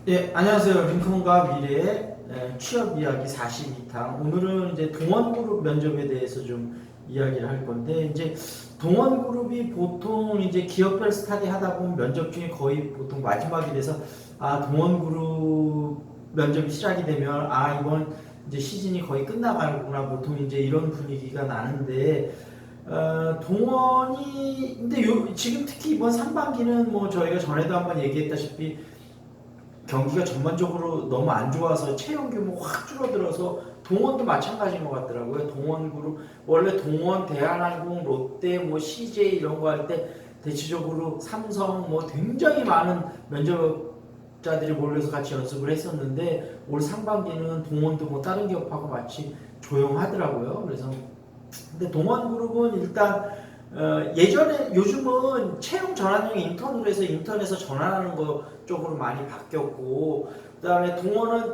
예, 안녕하세요. 링컨과 미래의 취업 이야기 42탕. 오늘은 이제 동원그룹 면접에 대해서 좀 이야기를 할 건데, 이제 동원그룹이 보통 이제 기업별 스타디 하다 보면 면접 중에 거의 보통 마지막이 돼서, 동원그룹 면접이 시작이 되면, 이번 이제 시즌이 거의 끝나가는구나. 보통 이제 이런 분위기가 나는데, 동원이, 근데 지금 특히 이번 상반기는 뭐 저희가 전에도 한번 얘기했다시피, 경기가 전반적으로 너무 안 좋아서 채용 규모 확 줄어들어서 동원도 마찬가지인 것 같더라고요. 동원그룹 원래 동원, 대한항공, 롯데, 뭐 CJ 이런 거 할 때 대체적으로 삼성 뭐 굉장히 많은 면접자들이 몰려서 같이 연습을 했었는데 올 상반기는 동원도 뭐 다른 기업하고 마치 조용하더라고요. 그래서 근데 동원그룹은 일단 예전에 요즘은 채용 전환형 인턴으로 해서 인턴에서 전환하는 거 쪽으로 많이 바뀌었고 그다음에 동원은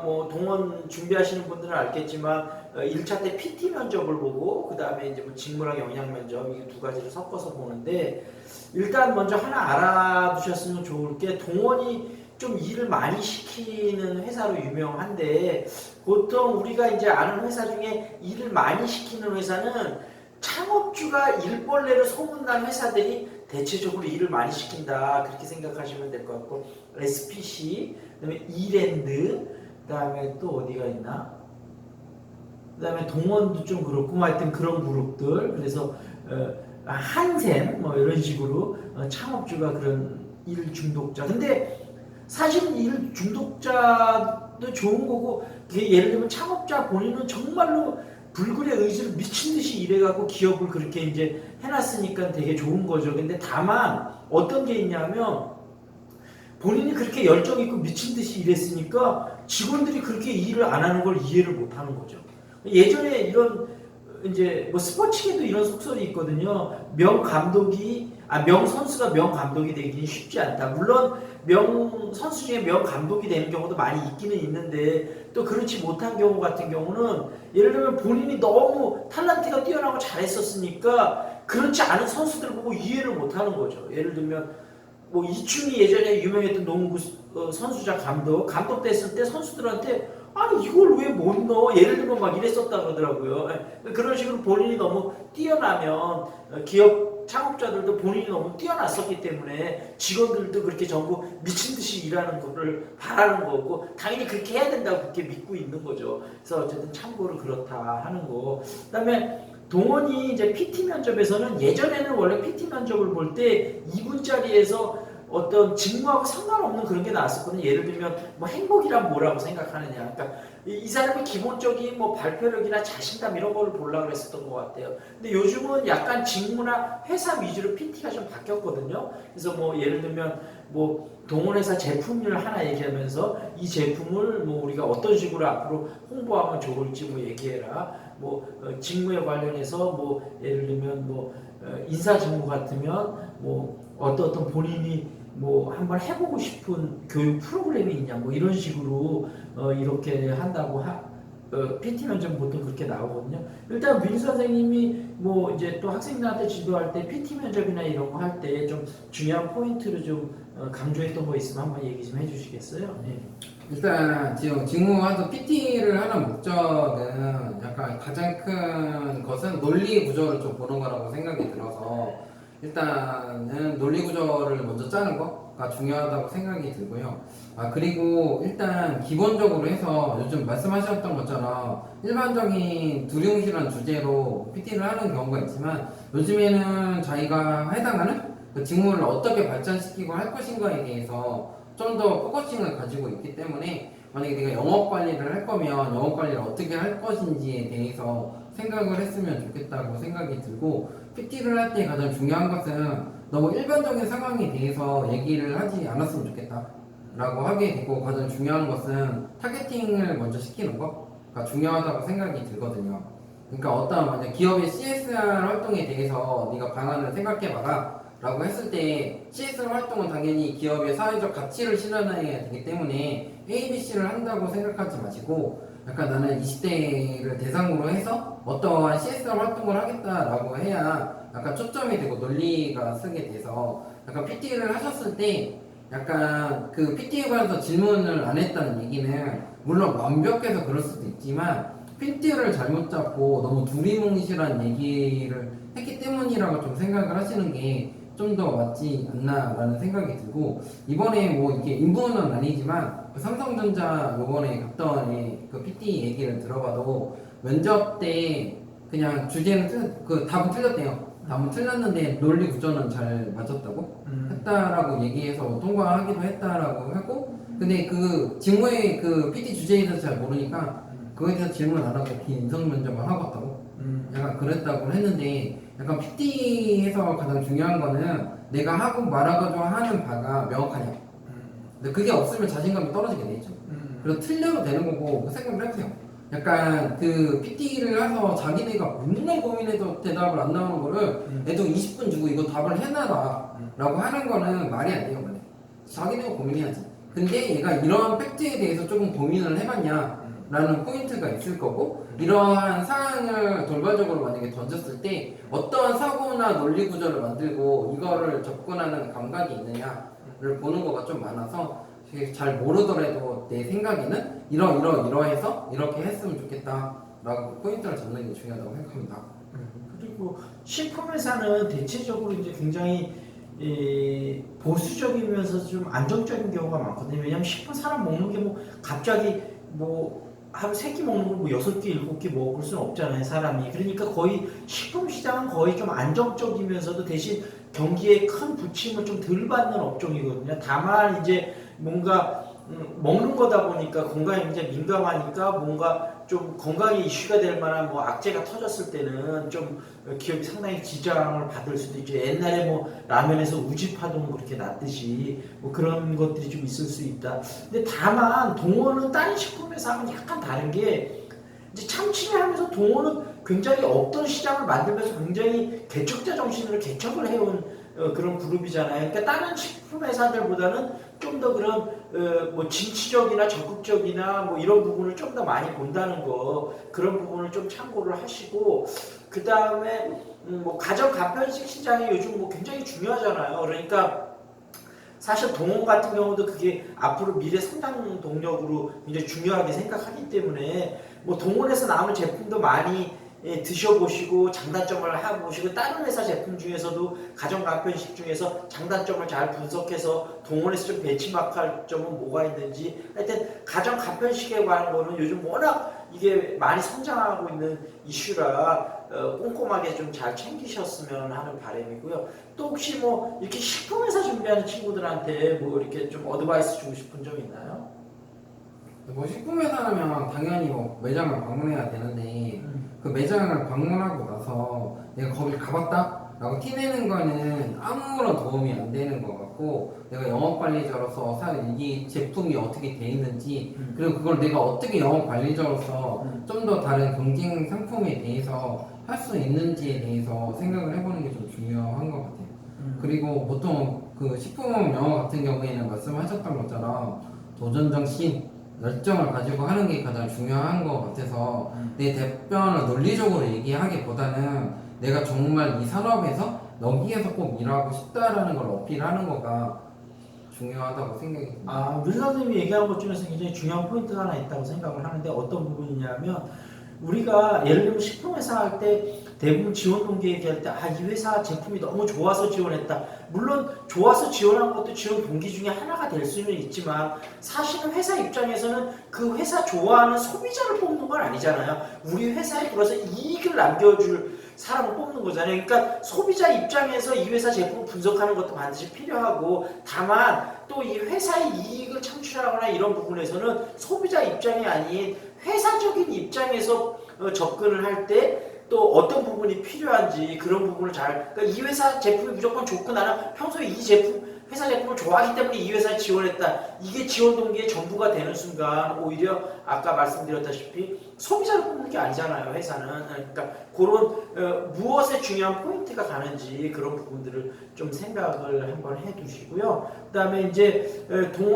뭐 동원 준비하시는 분들은 알겠지만 1차 때 PT 면접을 보고 그다음에 이제 뭐 직무랑 역량 면접 이 두 가지를 섞어서 보는데 일단 먼저 하나 알아두셨으면 좋을 게 동원이 좀 일을 많이 시키는 회사로 유명한데 보통 우리가 이제 아는 회사 중에 일을 많이 시키는 회사는 창업주가 일벌레로 소문난 회사들이 대체적으로 일을 많이 시킨다 그렇게 생각하시면 될 것 같고 SPC, 그다음에 이랜드, 그다음에 또 어디가 있나? 그다음에 동원도 좀 그렇고 하여튼 그런 그룹들 그래서 한샘 뭐 이런 식으로 창업주가 그런 일 중독자 근데 사실 일 중독자도 좋은 거고 예를 들면 창업자 본인은 정말로 불굴의 의지를 미친 듯이 일해갖고 기업을 그렇게 이제 해놨으니까 되게 좋은 거죠. 근데 다만 어떤 게 있냐면 본인이 그렇게 열정 있고 미친 듯이 일했으니까 직원들이 그렇게 일을 안 하는 걸 이해를 못 하는 거죠. 예전에 이런 이제 뭐 스포츠계도 이런 속설이 있거든요. 명 선수가 명 감독이 되기는 쉽지 않다. 물론 명 선수 중에 명 감독이 되는 경우도 많이 있기는 있는데 또 그렇지 못한 경우 같은 경우는 예를 들면 본인이 너무 탤런트가 뛰어나고 잘했었으니까 그렇지 않은 선수들 보고 이해를 못 하는 거죠. 예를 들면 뭐 이충이 예전에 유명했던 농구 선수자 감독 됐을 때 선수들한테 아니 이걸 왜 못 넣어? 예를 들면 막 이랬었다 그러더라고요. 그런 식으로 본인이 너무 뛰어나면 기업 창업자들도 본인이 너무 뛰어났었기 때문에 직원들도 그렇게 전부 미친 듯이 일하는 거를 바라는 거고 당연히 그렇게 해야 된다고 그렇게 믿고 있는 거죠. 그래서 어쨌든 참고로 그렇다 하는 거. 그다음에 동원이 이제 PT 면접에서는 예전에는 원래 PT 면접을 볼 때 2분짜리에서 어떤 직무하고 상관없는 그런 게 나왔었거든요. 예를 들면 뭐 행복이란 뭐라고 생각하느냐. 그러니까 이 사람의 기본적인 뭐 발표력이나 자신감 이런 거를 보려고 했었던 것 같아요. 근데 요즘은 약간 직무나 회사 위주로 PT가 좀 바뀌었거든요. 그래서 뭐 예를 들면 뭐 동원회사 제품을 하나 얘기하면서 이 제품을 뭐 우리가 어떤 식으로 앞으로 홍보하면 좋을지 뭐 얘기해라. 뭐 직무에 관련해서 뭐 예를 들면 뭐 인사 직무 같으면 뭐 어떤 본인이 뭐 한번 해보고 싶은 교육 프로그램이 있냐 뭐 이런 식으로 이렇게 한다고 PT 면접 보통 그렇게 나오거든요. 일단 윈 선생님이 뭐 이제 또 학생들한테 지도할 때 PT 면접이나 이런 거 할 때 좀 중요한 포인트를 좀 강조했던 거 있으면 한번 얘기 좀 해주시겠어요? 네. 일단 지금 직무와서 PT를 하는 목적은 약간 가장 큰 것은 논리 구조를 좀 보는 거라고 생각이 들어서 일단은 논리 구조를 먼저 짜는 거가 중요하다고 생각이 들고요. 그리고 일단 기본적으로 해서 요즘 말씀하셨던 것처럼 일반적인 두리뭉실한 주제로 PT를 하는 경우가 있지만 요즘에는 자기가 해당하는 그 직무를 어떻게 발전시키고 할 것인가에 대해서 좀 더 포커싱을 가지고 있기 때문에 만약에 내가 영업 관리를 할 거면 영업 관리를 어떻게 할 것인지에 대해서 생각을 했으면 좋겠다고 생각이 들고 PT를 할 때 가장 중요한 것은 너무 일반적인 상황에 대해서 얘기를 하지 않았으면 좋겠다 라고 하게 되고 가장 중요한 것은 타겟팅을 먼저 시키는 거가 중요하다고 생각이 들거든요. 그러니까 어떤 만약 기업의 CSR 활동에 대해서 네가 방안을 생각해봐라 라고 했을 때 CSR 활동은 당연히 기업의 사회적 가치를 실현해야 되기 때문에 ABC를 한다고 생각하지 마시고 약간 나는 20대를 대상으로 해서 어떠한 CSR 활동을 하겠다라고 해야 약간 초점이 되고 논리가 쓰게 돼서 약간 PT를 하셨을 때 약간 그 PT에 관해서 질문을 안 했다는 얘기는 물론 완벽해서 그럴 수도 있지만 PT를 잘못 잡고 너무 두리뭉실한 얘기를 했기 때문이라고 좀 생각을 하시는 게 좀 더 맞지 않나라는 생각이 들고 이번에 뭐 이게 인부는 아니지만 그 삼성전자 요번에 갔던 그 PT 얘기를 들어봐도 면접 때 그냥 주제는 그 답은 틀렸대요. 답은 틀렸는데 논리 구조는 잘 맞았다고 했다라고 얘기해서 통과하기도 했다라고 하고 근데 그 직무의 그 PT 주제에 대해서 잘 모르니까 그거에 대해서 질문 안 하고 그냥 인성 면접을 하고 왔다고 약간 그랬다고 했는데 약간 PT에서 가장 중요한 거는 내가 하고 말하고자 하는 바가 명확하냐 근데 그게 없으면 자신감이 떨어지게 돼 있죠 그래서 틀려도 되는 거고 그 생각을 해보세요 약간 그 PT를 해서 자기네가 맨날 고민해도 대답을 안 나오는 거를 애도 20분 주고 이거 답을 해놔라 라고 하는 거는 말이 안 돼요 원래 자기네가 고민해야지 근데 얘가 이러한 팩트에 대해서 조금 고민을 해봤냐 라는 포인트가 있을 거고 이러한 사항을 돌발적으로 만약에 던졌을 때 어떠한 사고나 논리 구조를 만들고 이거를 접근하는 감각이 있느냐를 보는 거가 좀 많아서 잘 모르더라도 내 생각에는 이러해서 이렇게 했으면 좋겠다 라고 포인트를 잡는 게 중요하다고 생각합니다. 그리고 식품회사는 대체적으로 이제 굉장히 보수적이면서 좀 안정적인 경우가 많거든요. 왜냐하면 식품 사람 먹는 게 뭐 갑자기 뭐 하루 3끼 먹는 걸 뭐 6끼, 7끼 먹을 수는 없잖아요, 사람이. 그러니까 거의 식품 시장은 거의 좀 안정적이면서도 대신 경기에 큰 부침을 좀 덜 받는 업종이거든요. 다만 이제 뭔가 먹는 거다 보니까 건강에 굉장히 민감하니까 뭔가 좀 건강에 이슈가 될 만한 뭐 악재가 터졌을 때는 좀 기업이 상당히 지장을 받을 수도 있죠. 옛날에 뭐 라면에서 우지파동 그렇게 났듯이 뭐 그런 것들이 좀 있을 수 있다. 근데 다만 동원은 다른 식품회사하고는 약간 다른 게 이제 참치를 하면서 동원은 굉장히 없던 시장을 만들면서 굉장히 개척자 정신으로 개척을 해온 그런 그룹이잖아요. 그러니까 다른 식품 회사들보다는 좀 더 그런 뭐 진취적이나 적극적이나 뭐 이런 부분을 좀 더 많이 본다는 거 그런 부분을 좀 참고를 하시고 그 다음에 뭐 가정 가편식 시장이 요즘 뭐 굉장히 중요하잖아요. 그러니까 사실 동원 같은 경우도 그게 앞으로 미래 성장 동력으로 굉장히 중요하게 생각하기 때문에 뭐 동원에서 나오는 제품도 많이 드셔보시고 장단점을 해보시고 다른 회사 제품 중에서도 가정간편식 중에서 장단점을 잘 분석해서 동원에서 좀 벤치마크할 점은 뭐가 있는지 하여튼 가정간편식에 관한 거는 요즘 워낙 이게 많이 성장하고 있는 이슈라 꼼꼼하게 좀 잘 챙기셨으면 하는 바람이고요. 또 혹시 뭐 이렇게 식품회사 준비하는 친구들한테 뭐 이렇게 좀 어드바이스 주고 싶은 점 있나요? 뭐 식품회사라면 당연히 뭐 매장을 방문해야 되는데 그 매장을 방문하고 나서 내가 거길 가봤다? 라고 티내는 거는 아무런 도움이 안 되는 것 같고 내가 영업관리자로서 이 제품이 어떻게 돼 있는지 그리고 그걸 내가 어떻게 영업관리자로서 좀 더 다른 경쟁 상품에 대해서 할 수 있는지에 대해서 생각을 해보는 게 좀 중요한 것 같아요. 그리고 보통 그 식품 영업 같은 경우에는 말씀하셨던 것처럼 도전정신 열정을 가지고 하는 게 가장 중요한 것 같아서 내 답변을 논리적으로 얘기하기보다는 내가 정말 이 산업에서 여기에서 꼭 일하고 싶다라는 걸 어필하는 거가 중요하다고 생각이 듭니다. 류 선생님이 얘기한 것 중에서 굉장히 중요한 포인트가 하나 있다고 생각을 하는데 어떤 부분이냐면 우리가 예를 들면 식품회사 할 때 대부분 지원 동기 얘기할 때 이 회사 제품이 너무 좋아서 지원했다. 물론 좋아서 지원한 것도 지원 동기 중에 하나가 될 수는 있지만 사실은 회사 입장에서는 그 회사 좋아하는 소비자를 뽑는 건 아니잖아요. 우리 회사에 들어서 이익을 남겨줄 사람을 뽑는 거잖아요. 그러니까 소비자 입장에서 이 회사 제품 분석하는 것도 반드시 필요하고 다만 또 이 회사의 이익을 창출하거나 이런 부분에서는 소비자 입장이 아닌 회사적인 입장에서 접근을 할 때 또 어떤 부분이 필요한지 그런 부분을 그러니까 이 회사 제품이 무조건 좋고 나는 평소에 이 제품 회사 제품을 좋아하기 때문에 이 회사에 지원했다. 이게 지원 동기의 전부가 되는 순간 오히려 아까 말씀드렸다시피 소비자를 뽑는 게 아니잖아요. 회사는. 그러니까 그런 무엇에 중요한 포인트가 가는지 그런 부분들을 좀 생각을 한번 해두시고요. 그다음에 이제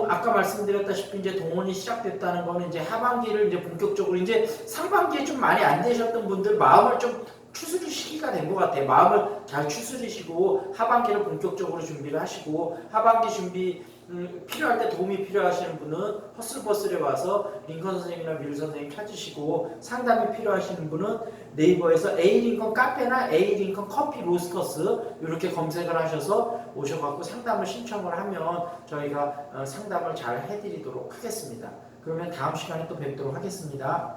아까 말씀드렸다시피 이제 동원이 시작됐다는 거는 이제 하반기를 이제 본격적으로 이제 상반기에 좀 많이 안 되셨던 분들 마음을 좀 추스릴 시기가 된 것 같아요. 마음을 잘 추스리시고 하반기를 본격적으로 준비를 하시고 하반기 준비 필요할 때 도움이 필요하시는 분은 허슬버슬에 와서 링컨 선생님이나 윌 선생님 찾으시고, 상담이 필요하시는 분은 네이버에서 A링컨 카페나 A링컨 커피 로스터스 이렇게 검색을 하셔서 오셔갖고 상담을 신청을 하면 저희가 상담을 잘 해드리도록 하겠습니다. 그러면 다음 시간에 또 뵙도록 하겠습니다.